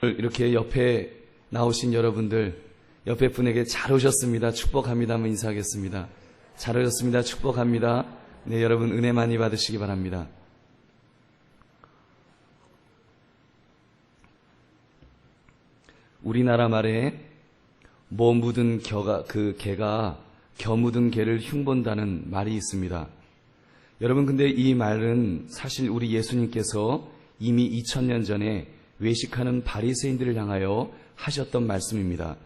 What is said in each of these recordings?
이렇게 옆에 나오신 여러분들, 옆에 분에게 잘 오셨습니다. 축복합니다 하면 인사하겠습니다. 잘 오셨습니다. 축복합니다. 네, 여러분 은혜 많이 받으시기 바랍니다. 우리나라 말에 뭐 묻은 개가 겨 묻은 개를 흉본다는 말이 있습니다. 여러분, 근데 이 말은 사실 우리 예수님께서 이미 2000년 전에 외식하는 바리새인들을 향하여 하셨던 말씀입니다.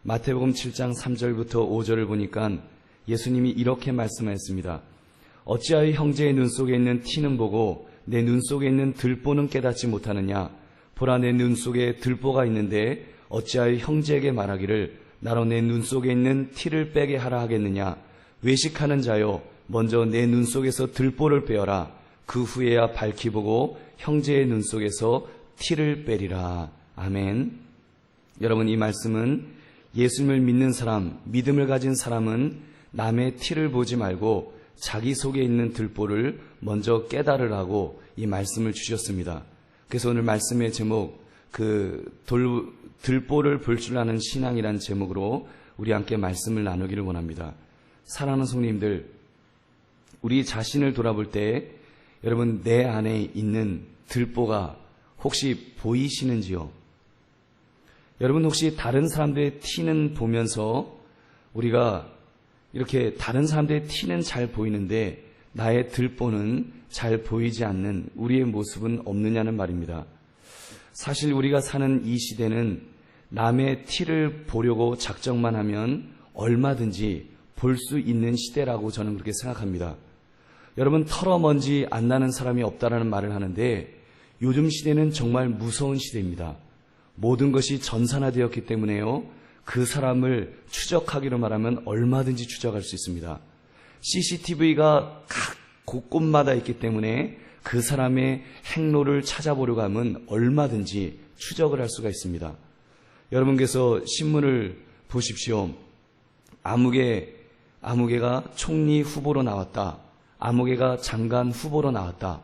마태복음 7장 3절부터 5절을 보니까 예수님이 이렇게 말씀하셨습니다. 어찌하여 형제의 눈 속에 있는 티는 보고 내 눈 속에 있는 들보는 깨닫지 못하느냐? 보라, 내 눈 속에 들보가 있는데 어찌하여 형제에게 말하기를 나로 내 눈 속에 있는 티를 빼게 하라 하겠느냐? 외식하는 자여, 먼저 내 눈 속에서 들보를 빼어라. 그 후에야 밝히 보고 형제의 눈 속에서 티를 빼리라. 아멘. 여러분, 이 말씀은 예수님을 믿는 사람, 믿음을 가진 사람은 남의 티를 보지 말고 자기 속에 있는 들보를 먼저 깨달으라고 이 말씀을 주셨습니다. 그래서 오늘 말씀의 제목, 들보를 볼 줄 아는 신앙이란 제목으로 우리 함께 말씀을 나누기를 원합니다. 사랑하는 성도님들, 우리 자신을 돌아볼 때 여러분, 내 안에 있는 들보가 혹시 보이시는지요? 여러분, 혹시 다른 사람들의 티는 보면서 우리가 이렇게 다른 사람들의 티는 잘 보이는데 나의 들보는 잘 보이지 않는 우리의 모습은 없느냐는 말입니다. 사실 우리가 사는 이 시대는 남의 티를 보려고 작정만 하면 얼마든지 볼 수 있는 시대라고 저는 그렇게 생각합니다. 여러분, 털어먼지 안 나는 사람이 없다라는 말을 하는데 요즘 시대는 정말 무서운 시대입니다. 모든 것이 전산화되었기 때문에요, 그 사람을 추적하기로 말하면 얼마든지 추적할 수 있습니다. CCTV가 각 곳곳마다 있기 때문에 그 사람의 행로를 찾아보려고 하면 얼마든지 추적을 할 수가 있습니다. 여러분께서 신문을 보십시오. 아무개가 총리 후보로 나왔다. 아무개가 장관 후보로 나왔다.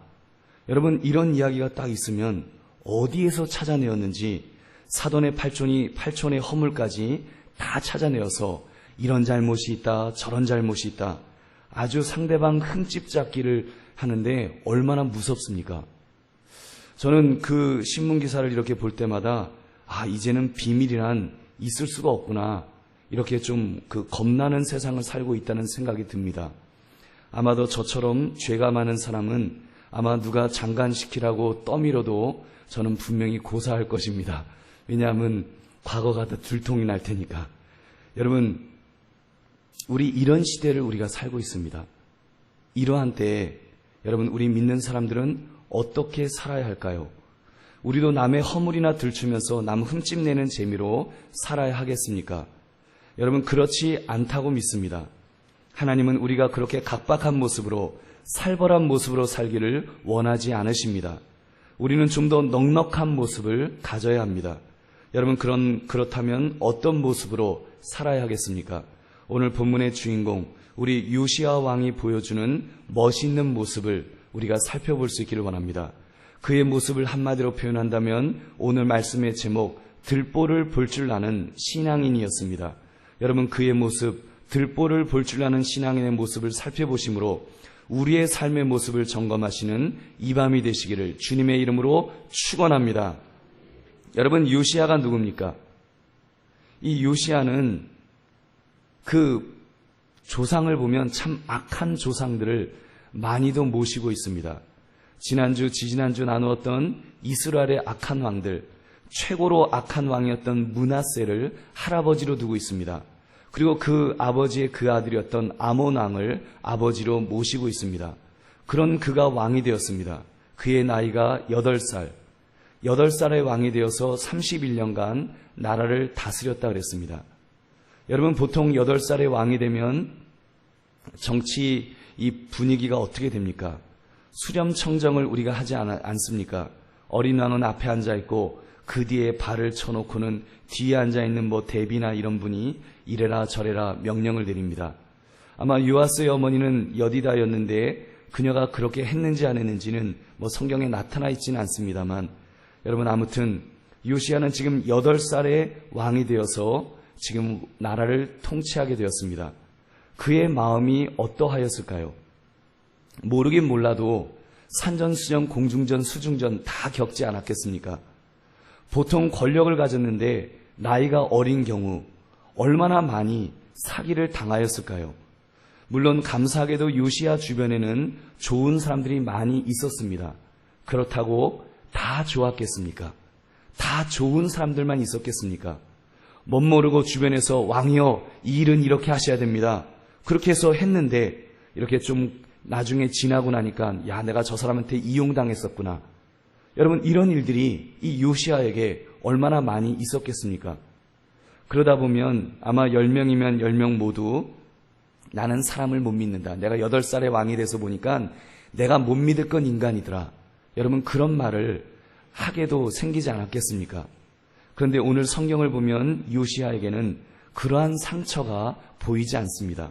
여러분, 이런 이야기가 딱 있으면 어디에서 찾아내었는지 사돈의 팔촌의 허물까지 다 찾아내어서 이런 잘못이 있다, 저런 잘못이 있다, 아주 상대방 흠집 잡기를 하는데 얼마나 무섭습니까? 저는 그 신문 기사를 이렇게 볼 때마다 이제는 비밀이란 있을 수가 없구나, 이렇게 좀 겁나는 세상을 살고 있다는 생각이 듭니다. 아마도 저처럼 죄가 많은 사람은 아마 누가 장관시키라고 떠밀어도 저는 분명히 고사할 것입니다. 왜냐하면 과거가 다 들통이 날 테니까. 여러분, 우리 이런 시대를 우리가 살고 있습니다. 이러한 때에 여러분, 우리 믿는 사람들은 어떻게 살아야 할까요? 우리도 남의 허물이나 들추면서 남 흠집내는 재미로 살아야 하겠습니까? 여러분, 그렇지 않다고 믿습니다. 하나님은 우리가 그렇게 각박한 모습으로, 살벌한 모습으로 살기를 원하지 않으십니다. 우리는 좀 더 넉넉한 모습을 가져야 합니다. 여러분, 그렇다면 어떤 모습으로 살아야 하겠습니까? 오늘 본문의 주인공, 우리 요시야 왕이 보여주는 멋있는 모습을 우리가 살펴볼 수 있기를 원합니다. 그의 모습을 한마디로 표현한다면 오늘 말씀의 제목, 들보를 볼 줄 아는 신앙인이었습니다. 여러분, 그의 모습, 들보를 볼 줄 아는 신앙인의 모습을 살펴보심으로 우리의 삶의 모습을 점검하시는 이 밤이 되시기를 주님의 이름으로 축원합니다. 여러분, 요시야가 누굽니까? 이 요시야는 그 조상을 보면 참 악한 조상들을 많이도 모시고 있습니다. 지지난주 나누었던 이스라엘의 악한 왕들, 최고로 악한 왕이었던 므낫세를 할아버지로 두고 있습니다. 그리고 그 아버지의 그 아들이었던 아몬 왕을 아버지로 모시고 있습니다. 그런 그가 왕이 되었습니다. 그의 나이가 8살의 왕이 되어서 31년간 나라를 다스렸다 그랬습니다. 여러분, 보통 8살의 왕이 되면 정치 이 분위기가 어떻게 됩니까? 수렴청정을 우리가 하지 않습니까? 어린 왕은 앞에 앉아 있고 그 뒤에 발을 쳐놓고는 뒤에 앉아있는 대비나 이런 분이 이래라 저래라 명령을 내립니다. 아마 요아스의 어머니는 여디다였는데 그녀가 그렇게 했는지 안 했는지는 성경에 나타나 있지는 않습니다만, 여러분, 아무튼 요시야는 지금 8살의 왕이 되어서 지금 나라를 통치하게 되었습니다. 그의 마음이 어떠하였을까요? 모르긴 몰라도 산전수전, 공중전, 수중전 다 겪지 않았겠습니까? 보통 권력을 가졌는데 나이가 어린 경우 얼마나 많이 사기를 당하였을까요? 물론 감사하게도 요시야 주변에는 좋은 사람들이 많이 있었습니다. 그렇다고 다 좋았겠습니까? 다 좋은 사람들만 있었겠습니까? 멋모르고 주변에서 왕이여 이 일은 이렇게 하셔야 됩니다. 그렇게 해서 했는데 이렇게 좀 나중에 지나고 나니까 야 내가 저 사람한테 이용당했었구나. 여러분 이런 일들이 이 요시야에게 얼마나 많이 있었겠습니까? 그러다 보면 아마 10명이면 10명 모두 나는 사람을 못 믿는다. 내가 8살의 왕이 돼서 보니까 내가 못 믿을 건 인간이더라. 여러분 그런 말을 하게도 생기지 않았겠습니까? 그런데 오늘 성경을 보면 요시야에게는 그러한 상처가 보이지 않습니다.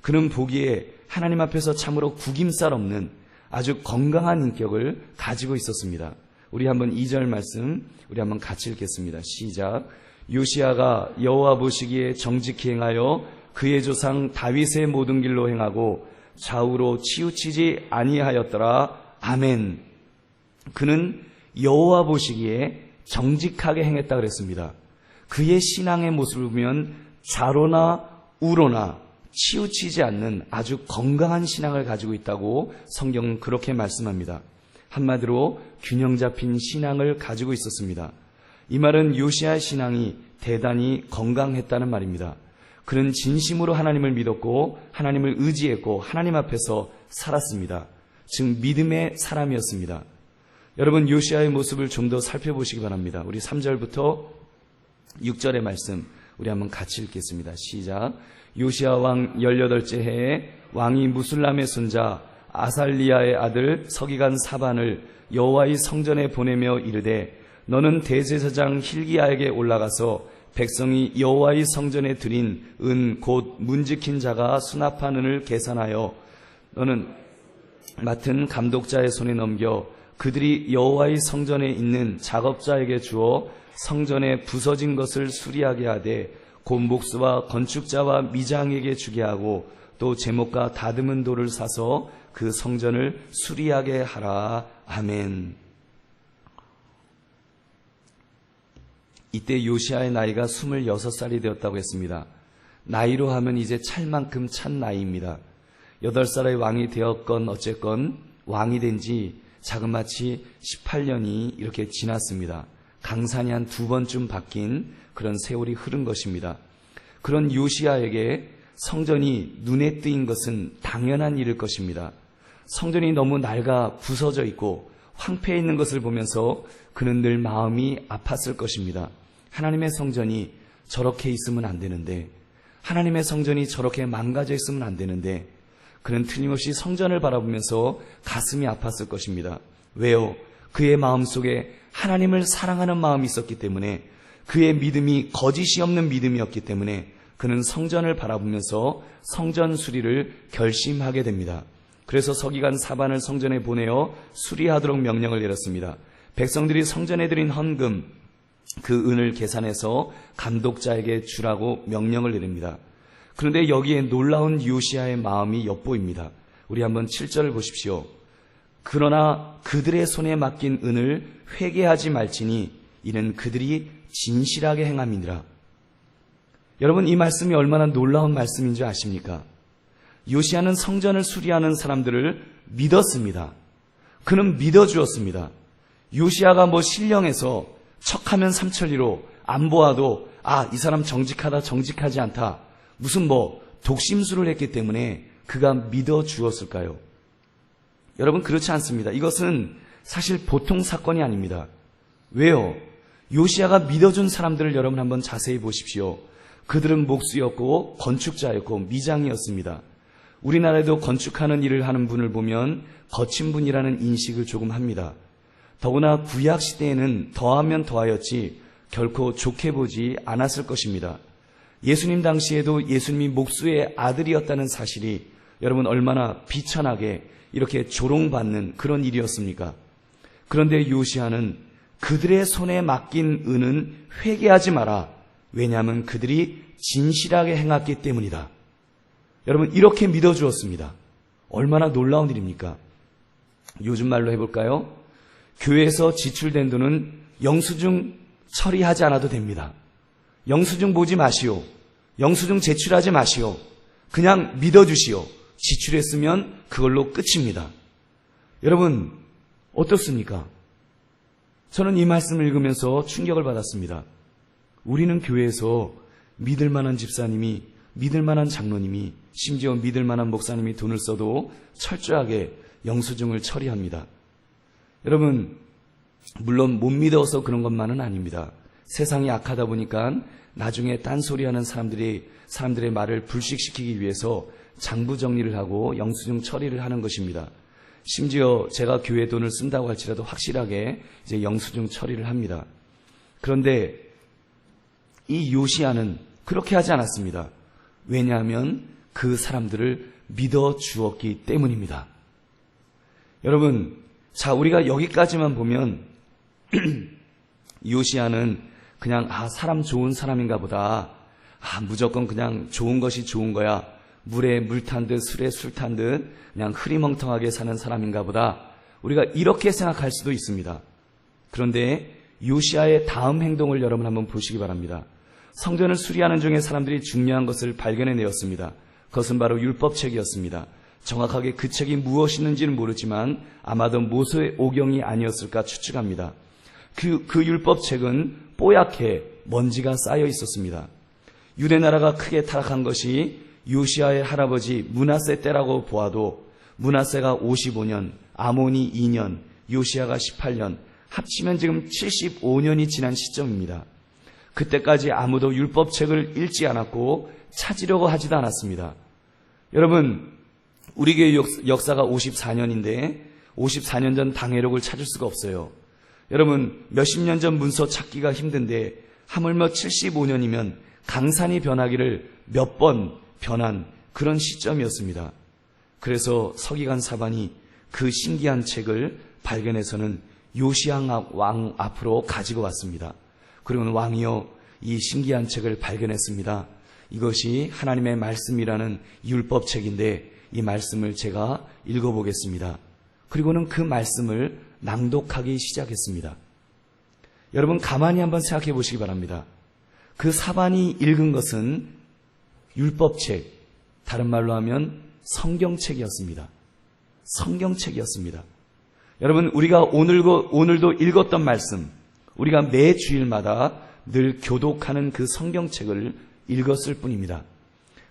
그는 보기에 하나님 앞에서 참으로 구김살 없는 아주 건강한 인격을 가지고 있었습니다. 우리 한번 2절 말씀 우리 한번 같이 읽겠습니다. 시작. 요시야가 여호와 보시기에 정직히 행하여 그의 조상 다윗의 모든 길로 행하고 좌우로 치우치지 아니하였더라. 아멘. 그는 여호와 보시기에 정직하게 행했다 그랬습니다. 그의 신앙의 모습을 보면 좌로나 우로나 치우치지 않는 아주 건강한 신앙을 가지고 있다고 성경은 그렇게 말씀합니다. 한마디로 균형 잡힌 신앙을 가지고 있었습니다. 이 말은 요시야의 신앙이 대단히 건강했다는 말입니다. 그는 진심으로 하나님을 믿었고 하나님을 의지했고 하나님 앞에서 살았습니다. 즉 믿음의 사람이었습니다. 여러분 요시야의 모습을 좀 더 살펴보시기 바랍니다. 우리 3절부터 6절의 말씀 우리 한번 같이 읽겠습니다. 시작. 요시야 왕 18째 해에 왕이 무술람의 손자 아살리야의 아들 서기관 사반을 여호와의 성전에 보내며 이르되 너는 대제사장 hil기야에게 올라가서 백성이 여호와의 성전에 드린 은 곧 문지킨 자가 수납한 은을 계산하여 너는 맡은 감독자의 손에 넘겨 그들이 여호와의 성전에 있는 작업자에게 주어 성전에 부서진 것을 수리하게 하되 곧 목수와 건축자와 미장에게 주게 하고 또 제목과 다듬은 돌을 사서 그 성전을 수리하게 하라. 아멘. 이때 요시야의 나이가 26살이 되었다고 했습니다. 나이로 하면 이제 찰 만큼 찬 나이입니다. 8살의 왕이 되었건 어쨌건 왕이 된 지 자그마치 18년이 이렇게 지났습니다. 강산이 한 2번쯤 바뀐 그런 세월이 흐른 것입니다. 그런 요시야에게 성전이 눈에 띄인 것은 당연한 일일 것입니다. 성전이 너무 낡아 부서져 있고 황폐해 있는 것을 보면서 그는 늘 마음이 아팠을 것입니다. 하나님의 성전이 저렇게 있으면 안 되는데, 하나님의 성전이 저렇게 망가져 있으면 안 되는데, 그는 틀림없이 성전을 바라보면서 가슴이 아팠을 것입니다. 왜요? 그의 마음속에 하나님을 사랑하는 마음이 있었기 때문에, 그의 믿음이 거짓이 없는 믿음이었기 때문에 그는 성전을 바라보면서 성전 수리를 결심하게 됩니다. 그래서 서기관 사반을 성전에 보내어 수리하도록 명령을 내렸습니다. 백성들이 성전에 드린 헌금, 그 은을 계산해서 감독자에게 주라고 명령을 내립니다. 그런데 여기에 놀라운 요시야의 마음이 엿보입니다. 우리 한번 7절을 보십시오. 그러나 그들의 손에 맡긴 은을 회개하지 말지니 이는 그들이 진실하게 행함이니라. 여러분 이 말씀이 얼마나 놀라운 말씀인 줄 아십니까? 요시야는 성전을 수리하는 사람들을 믿었습니다. 그는 믿어주었습니다. 요시야가 신령해서 척하면 삼천리로 안 보아도 이 사람 정직하다 정직하지 않다 무슨 독심술을 했기 때문에 그가 믿어주었을까요? 여러분 그렇지 않습니다. 이것은 사실 보통 사건이 아닙니다. 왜요? 요시야가 믿어준 사람들을 여러분 한번 자세히 보십시오. 그들은 목수였고 건축자였고 미장이었습니다. 우리나라에도 건축하는 일을 하는 분을 보면 거친 분이라는 인식을 조금 합니다. 더구나 구약시대에는 더하면 더하였지 결코 좋게 보지 않았을 것입니다. 예수님 당시에도 예수님이 목수의 아들이었다는 사실이 여러분 얼마나 비천하게 이렇게 조롱받는 그런 일이었습니까? 그런데 요시야는 그들의 손에 맡긴 은은 회개하지 마라. 왜냐하면 그들이 진실하게 행했기 때문이다. 여러분, 이렇게 믿어주었습니다. 얼마나 놀라운 일입니까? 요즘 말로 해볼까요? 교회에서 지출된 돈은 영수증 처리하지 않아도 됩니다. 영수증 보지 마시오. 영수증 제출하지 마시오. 그냥 믿어주시오. 지출했으면 그걸로 끝입니다. 여러분, 어떻습니까? 저는 이 말씀을 읽으면서 충격을 받았습니다. 우리는 교회에서 믿을 만한 집사님이, 믿을 만한 장로님이, 심지어 믿을 만한 목사님이 돈을 써도 철저하게 영수증을 처리합니다. 여러분, 물론 못 믿어서 그런 것만은 아닙니다. 세상이 악하다 보니까 나중에 딴소리하는 사람들의 말을 불식시키기 위해서 장부 정리를 하고 영수증 처리를 하는 것입니다. 심지어 제가 교회 돈을 쓴다고 할지라도 확실하게 이제 영수증 처리를 합니다. 그런데 이 요시야는 그렇게 하지 않았습니다. 왜냐하면 그 사람들을 믿어 주었기 때문입니다. 여러분, 자, 우리가 여기까지만 보면 요시야는 그냥 사람 좋은 사람인가 보다. 무조건 그냥 좋은 것이 좋은 거야. 물에 물 탄 듯 술에 술 탄 듯 그냥 흐리멍텅하게 사는 사람인가 보다. 우리가 이렇게 생각할 수도 있습니다. 그런데 요시야의 다음 행동을 여러분 한번 보시기 바랍니다. 성전을 수리하는 중에 사람들이 중요한 것을 발견해내었습니다. 그것은 바로 율법책이었습니다. 정확하게 그 책이 무엇이었는지는 모르지만 아마도 모세 오경이 아니었을까 추측합니다. 그 율법책은 뽀얗게 먼지가 쌓여 있었습니다. 유대 나라가 크게 타락한 것이 요시야의 할아버지 므낫세 때라고 보아도 므낫세가 55년, 아몬이 2년, 요시야가 18년, 합치면 지금 75년이 지난 시점입니다. 그때까지 아무도 율법책을 읽지 않았고 찾으려고 하지도 않았습니다. 여러분, 우리 교회 역사가 54년인데 54년 전 당회록을 찾을 수가 없어요. 여러분, 몇십 년 전 문서 찾기가 힘든데 하물며 75년이면 강산이 변하기를 몇 번 변한 그런 시점이었습니다. 그래서 서기관 사반이 그 신기한 책을 발견해서는 요시야 왕 앞으로 가지고 왔습니다. 그리고는 왕이요, 이 신기한 책을 발견했습니다. 이것이 하나님의 말씀이라는 율법책인데 이 말씀을 제가 읽어보겠습니다. 그리고는 그 말씀을 낭독하기 시작했습니다. 여러분, 가만히 한번 생각해 보시기 바랍니다. 그 사반이 읽은 것은 율법책, 다른 말로 하면 성경책이었습니다. 성경책이었습니다. 여러분, 우리가 오늘도 읽었던 말씀, 우리가 매 주일마다 늘 교독하는 그 성경책을 읽었을 뿐입니다.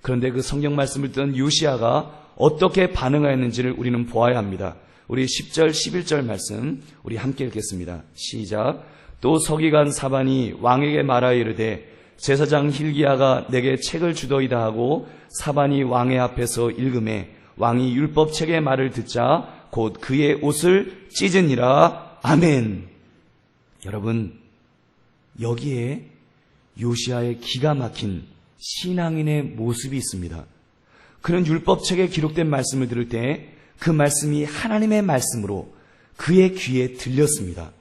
그런데 그 성경 말씀을 듣던 요시야가 어떻게 반응하였는지를 우리는 보아야 합니다. 우리 10절, 11절 말씀 우리 함께 읽겠습니다. 시작. 또 서기관 사반이 왕에게 말하여 이르되 제사장 hil기야가 내게 책을 주더이다 하고 사반이 왕의 앞에서 읽음에 왕이 율법책의 말을 듣자 곧 그의 옷을 찢으니라. 아멘. 여러분, 여기에 요시야의 기가 막힌 신앙인의 모습이 있습니다. 그는 율법책에 기록된 말씀을 들을 때 그 말씀이 하나님의 말씀으로 그의 귀에 들렸습니다.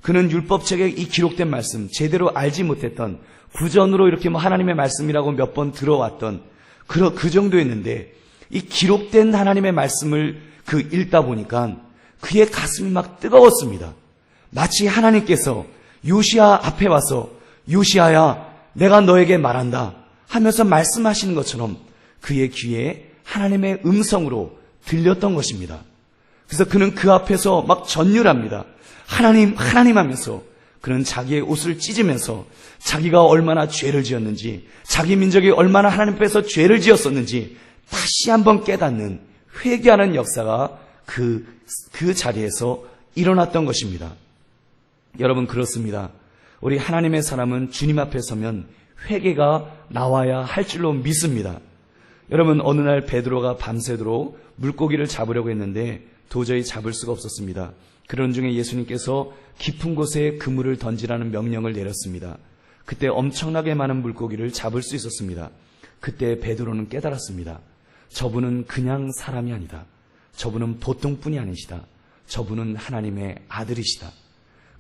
그는 율법책에 이 기록된 말씀, 제대로 알지 못했던 구전으로 이렇게 하나님의 말씀이라고 몇 번 들어왔던 그 정도였는데 이 기록된 하나님의 말씀을 읽다 보니까 그의 가슴이 막 뜨거웠습니다. 마치 하나님께서 요시야 앞에 와서 요시야야, 내가 너에게 말한다 하면서 말씀하시는 것처럼 그의 귀에 하나님의 음성으로 들렸던 것입니다. 그래서 그는 그 앞에서 막 전율합니다. 하나님, 하나님 하면서 그는 자기의 옷을 찢으면서 자기가 얼마나 죄를 지었는지, 자기 민족이 얼마나 하나님 앞에서 죄를 지었었는지 다시 한번 깨닫는, 회개하는 역사가 그 자리에서 일어났던 것입니다. 여러분, 그렇습니다. 우리 하나님의 사람은 주님 앞에 서면 회개가 나와야 할 줄로 믿습니다. 여러분, 어느 날 베드로가 밤새도록 물고기를 잡으려고 했는데 도저히 잡을 수가 없었습니다. 그런 중에 예수님께서 깊은 곳에 그물을 던지라는 명령을 내렸습니다. 그때 엄청나게 많은 물고기를 잡을 수 있었습니다. 그때 베드로는 깨달았습니다. 저분은 그냥 사람이 아니다. 저분은 보통뿐이 아니시다. 저분은 하나님의 아들이시다.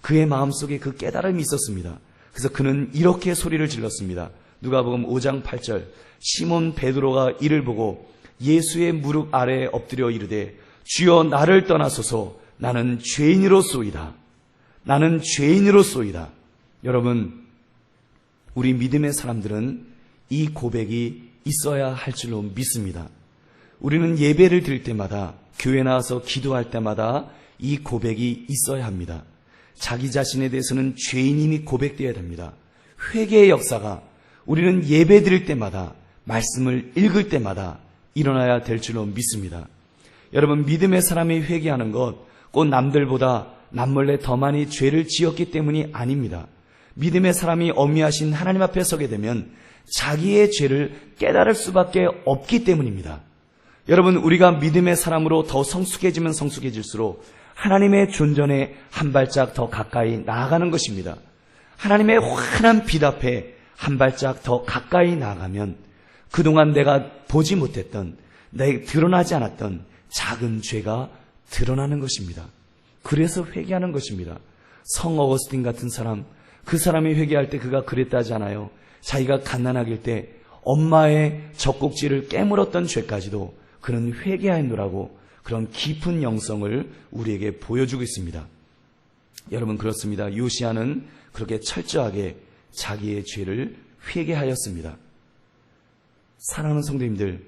그의 마음속에 그 깨달음이 있었습니다. 그래서 그는 이렇게 소리를 질렀습니다. 누가복음 5장 8절, 시몬 베드로가 이를 보고 예수의 무릎 아래에 엎드려 이르되 주여 나를 떠나소서 나는 죄인으로소이다. 나는 죄인으로소이다. 여러분, 우리 믿음의 사람들은 이 고백이 있어야 할 줄로 믿습니다. 우리는 예배를 드릴 때마다, 교회 나와서 기도할 때마다 이 고백이 있어야 합니다. 자기 자신에 대해서는 죄인임이 고백되어야 됩니다. 회개의 역사가 우리는 예배 드릴 때마다, 말씀을 읽을 때마다 일어나야 될 줄로 믿습니다. 여러분, 믿음의 사람이 회개하는 것, 꼭 남들보다 남몰래 더 많이 죄를 지었기 때문이 아닙니다. 믿음의 사람이 엄미하신 하나님 앞에 서게 되면 자기의 죄를 깨달을 수밖에 없기 때문입니다. 여러분, 우리가 믿음의 사람으로 더 성숙해지면 성숙해질수록 하나님의 존전에 한 발짝 더 가까이 나아가는 것입니다. 하나님의 환한 빛 앞에 한 발짝 더 가까이 나아가면 그동안 내가 보지 못했던, 내게 드러나지 않았던 작은 죄가 드러나는 것입니다. 그래서 회개하는 것입니다. 성 어거스틴 같은 사람, 그 사람이 회개할 때 그가 그랬다지 않아요? 자기가 갓난아기일 때 엄마의 젖꼭지를 깨물었던 죄까지도 그는 회개하였노라고 그런 깊은 영성을 우리에게 보여주고 있습니다. 여러분, 그렇습니다. 요시야는 그렇게 철저하게 자기의 죄를 회개하였습니다. 사랑하는 성도님들,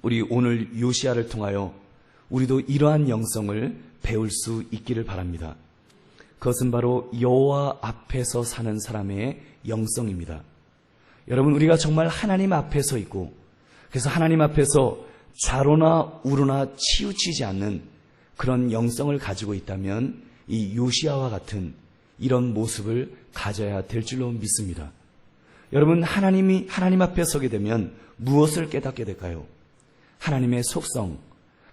우리 오늘 요시야를 통하여 우리도 이러한 영성을 배울 수 있기를 바랍니다. 그것은 바로 여호와 앞에서 사는 사람의 영성입니다. 여러분, 우리가 정말 하나님 앞에 서 있고, 그래서 하나님 앞에서 좌로나 우로나 치우치지 않는 그런 영성을 가지고 있다면 이 요시야와 같은 이런 모습을 가져야 될 줄로 믿습니다. 여러분, 하나님 앞에 서게 되면 무엇을 깨닫게 될까요? 하나님의 속성,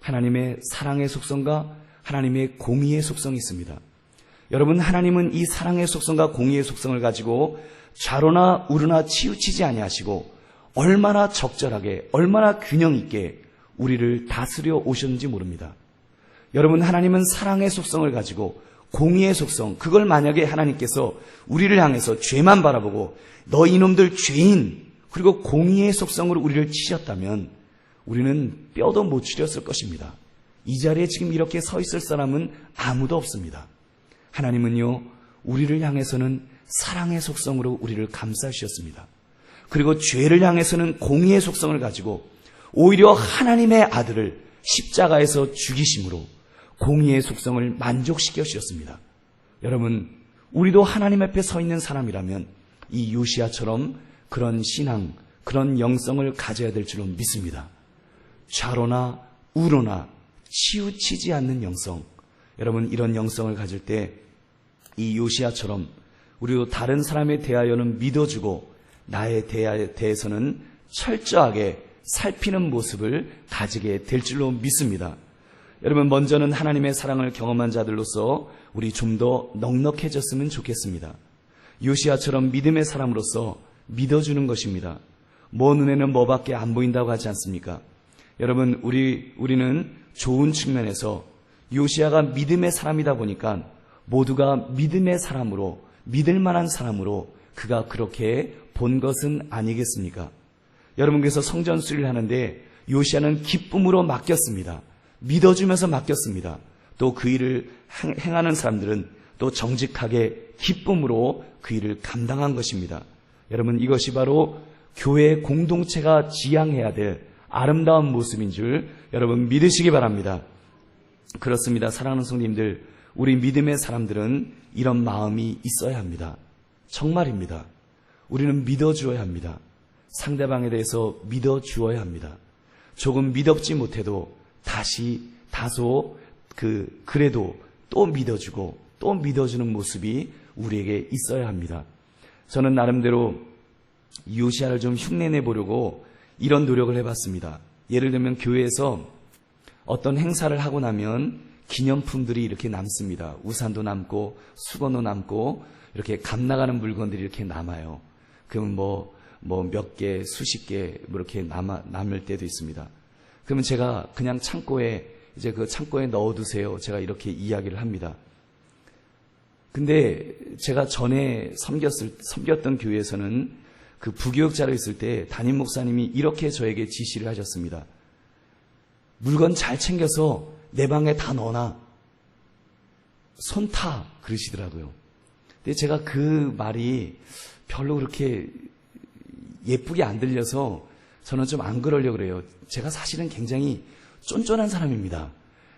하나님의 사랑의 속성과 하나님의 공의의 속성이 있습니다. 여러분, 하나님은 이 사랑의 속성과 공의의 속성을 가지고 좌로나 우로나 치우치지 아니하시고 얼마나 적절하게, 얼마나 균형 있게 우리를 다스려 오셨는지 모릅니다. 여러분, 하나님은 사랑의 속성을 가지고 공의의 속성, 그걸 만약에 하나님께서 우리를 향해서 죄만 바라보고 너 이놈들 죄인, 그리고 공의의 속성으로 우리를 치셨다면 우리는 뼈도 못 추렸을 것입니다. 이 자리에 지금 이렇게 서 있을 사람은 아무도 없습니다. 하나님은요, 우리를 향해서는 사랑의 속성으로 우리를 감싸주셨습니다. 그리고 죄를 향해서는 공의의 속성을 가지고 오히려 하나님의 아들을 십자가에서 죽이심으로 공의의 속성을 만족시켜 주셨습니다. 여러분, 우리도 하나님 앞에 서 있는 사람이라면 이 요시야처럼 그런 신앙, 그런 영성을 가져야 될 줄로 믿습니다. 좌로나 우로나 치우치지 않는 영성. 여러분, 이런 영성을 가질 때 이 요시야처럼 우리도 다른 사람에 대하여는 믿어주고 나에 대해서는 철저하게 살피는 모습을 가지게 될 줄로 믿습니다. 여러분, 먼저는 하나님의 사랑을 경험한 자들로서 우리 좀 더 넉넉해졌으면 좋겠습니다. 요시야처럼 믿음의 사람으로서 믿어주는 것입니다. 뭐 눈에는 뭐밖에 안 보인다고 하지 않습니까? 여러분, 우리는 좋은 측면에서 요시야가 믿음의 사람이다 보니까 모두가 믿음의 사람으로, 믿을 만한 사람으로 그가 그렇게 본 것은 아니겠습니까? 여러분께서 성전 수리를 하는데 요시야는 기쁨으로 맡겼습니다. 믿어주면서 맡겼습니다. 또 그 일을 행하는 사람들은 또 정직하게 기쁨으로 그 일을 감당한 것입니다. 여러분, 이것이 바로 교회 공동체가 지향해야 될 아름다운 모습인 줄 여러분 믿으시기 바랍니다. 그렇습니다. 사랑하는 성도님들, 우리 믿음의 사람들은 이런 마음이 있어야 합니다. 정말입니다. 우리는 믿어주어야 합니다. 상대방에 대해서 믿어주어야 합니다. 조금 믿었지 못해도 다소 그래도 또 믿어주고 또 믿어주는 모습이 우리에게 있어야 합니다. 저는 나름대로 요시야를 좀 흉내내 보려고 이런 노력을 해봤습니다. 예를 들면 교회에서 어떤 행사를 하고 나면 기념품들이 이렇게 남습니다. 우산도 남고 수건도 남고 이렇게 값 나가는 물건들이 이렇게 남아요. 그러면 뭐 몇 개, 수십 개 이렇게 남을 때도 있습니다. 그러면 제가 그냥 창고에 넣어두세요. 제가 이렇게 이야기를 합니다. 근데 제가 전에 섬겼던 교회에서는 그 부교육자로 있을 때 담임 목사님이 이렇게 저에게 지시를 하셨습니다. 물건 잘 챙겨서 내 방에 다 넣어놔. 손 타. 그러시더라고요. 근데 제가 그 말이 별로 그렇게 예쁘게 안 들려서 저는 좀 안 그러려고 그래요. 제가 사실은 굉장히 쫀쫀한 사람입니다.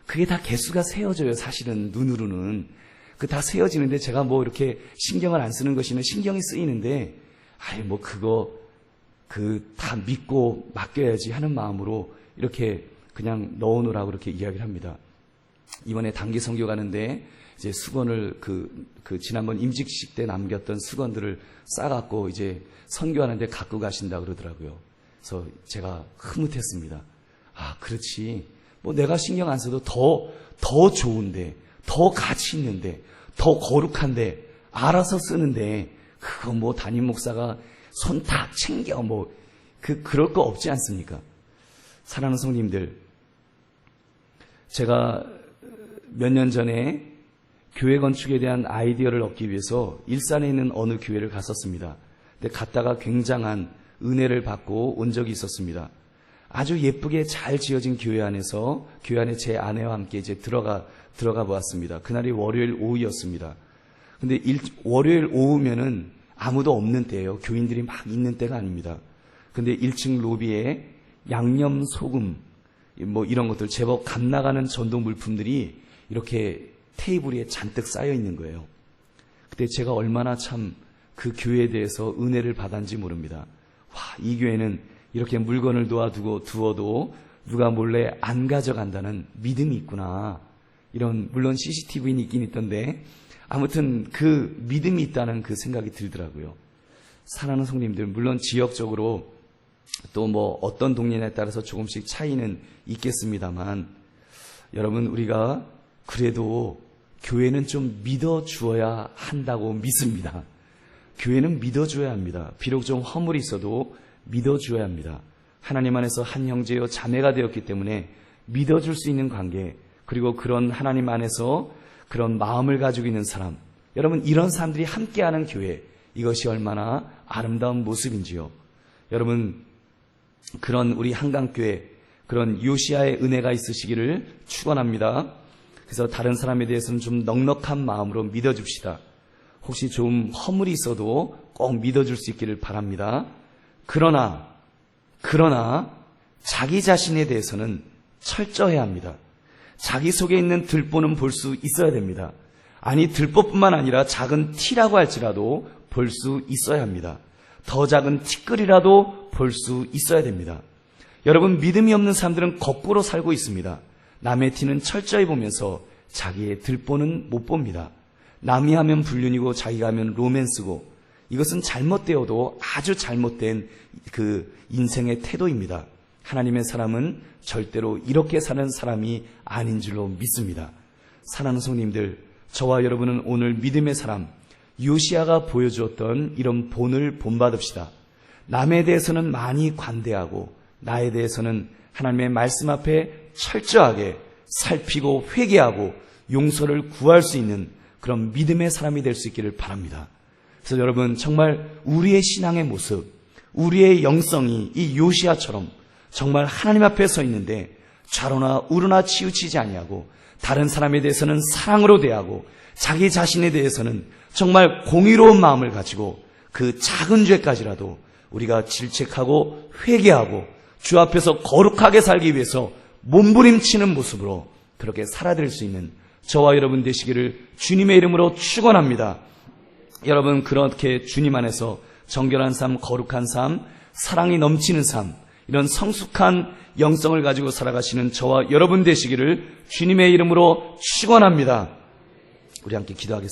그게 다 개수가 세어져요. 사실은 눈으로는. 그 다 세어지는데 제가 뭐 이렇게 신경을 안 쓰는 것이면 신경이 쓰이는데 뭐 그거 다 믿고 맡겨야지 하는 마음으로 이렇게 그냥 넣어놓으라고 그렇게 이야기를 합니다. 이번에 단기 선교 가는데 이제 수건을 그 지난번 임직식 때 남겼던 수건들을 싸갖고 이제 선교하는데 갖고 가신다 그러더라고요. 그래서 제가 흐뭇했습니다. 아, 그렇지. 뭐 내가 신경 안 써도 더 좋은데, 더 가치 있는데, 더 거룩한데, 알아서 쓰는데, 그거 뭐 담임 목사가 손 다 챙겨, 그럴 거 없지 않습니까? 사랑하는 성님들, 제가 몇 년 전에 교회 건축에 대한 아이디어를 얻기 위해서 일산에 있는 어느 교회를 갔었습니다. 근데 갔다가 굉장한 은혜를 받고 온 적이 있었습니다. 아주 예쁘게 잘 지어진 교회 안에서 교회 안에 제 아내와 함께 이제 들어가 보았습니다. 그날이 월요일 오후였습니다. 근데 월요일 오후면은 아무도 없는 때예요. 교인들이 막 있는 때가 아닙니다. 근데 1층 로비에 양념, 소금, 이런 것들 제법 값 나가는 전동 물품들이 이렇게 테이블 위에 잔뜩 쌓여 있는 거예요. 그때 제가 얼마나 참 그 교회에 대해서 은혜를 받았는지 모릅니다. 와, 이 교회는 이렇게 물건을 두어도 누가 몰래 안 가져간다는 믿음이 있구나. 물론 CCTV는 있긴 있던데 아무튼 그 믿음이 있다는 그 생각이 들더라고요. 사랑하는 성님들, 물론 지역적으로 또 어떤 동네에 따라서 조금씩 차이는 있겠습니다만 여러분, 우리가 그래도 교회는 좀 믿어주어야 한다고 믿습니다. 교회는 믿어줘야 합니다. 비록 좀 허물이 있어도 믿어줘야 합니다. 하나님 안에서 한 형제요 자매가 되었기 때문에 믿어줄 수 있는 관계, 그리고 그런 하나님 안에서 그런 마음을 가지고 있는 사람, 여러분, 이런 사람들이 함께하는 교회, 이것이 얼마나 아름다운 모습인지요. 여러분, 그런 우리 한강교회, 그런 요시아의 은혜가 있으시기를 축원합니다. 그래서 다른 사람에 대해서는 좀 넉넉한 마음으로 믿어줍시다. 혹시 좀 허물이 있어도 꼭 믿어줄 수 있기를 바랍니다. 그러나 자기 자신에 대해서는 철저해야 합니다. 자기 속에 있는 들보는 볼 수 있어야 됩니다. 아니, 들보뿐만 아니라 작은 티라고 할지라도 볼 수 있어야 합니다. 더 작은 티끌이라도 볼 수 있어야 됩니다. 여러분, 믿음이 없는 사람들은 거꾸로 살고 있습니다. 남의 티는 철저히 보면서 자기의 들보는 못 봅니다. 남이 하면 불륜이고 자기가 하면 로맨스고, 이것은 잘못되어도 아주 잘못된 그 인생의 태도입니다. 하나님의 사람은 절대로 이렇게 사는 사람이 아닌 줄로 믿습니다. 사랑하는 성님들, 저와 여러분은 오늘 믿음의 사람 요시아가 보여주었던 이런 본을 본받읍시다. 남에 대해서는 많이 관대하고 나에 대해서는 하나님의 말씀 앞에 철저하게 살피고 회개하고 용서를 구할 수 있는 그런 믿음의 사람이 될 수 있기를 바랍니다. 그래서 여러분, 정말 우리의 신앙의 모습, 우리의 영성이 이 요시아처럼 정말 하나님 앞에 서 있는데 좌로나 우로나 치우치지 아니하고 다른 사람에 대해서는 사랑으로 대하고 자기 자신에 대해서는 정말 공의로운 마음을 가지고 그 작은 죄까지라도 우리가 질책하고 회개하고 주 앞에서 거룩하게 살기 위해서 몸부림치는 모습으로 그렇게 살아드릴 수 있는 저와 여러분 되시기를 주님의 이름으로 축원합니다. 여러분, 그렇게 주님 안에서 정결한 삶, 거룩한 삶, 사랑이 넘치는 삶, 이런 성숙한 영성을 가지고 살아가시는 저와 여러분 되시기를 주님의 이름으로 축원합니다. 우리 함께 기도하겠습니다.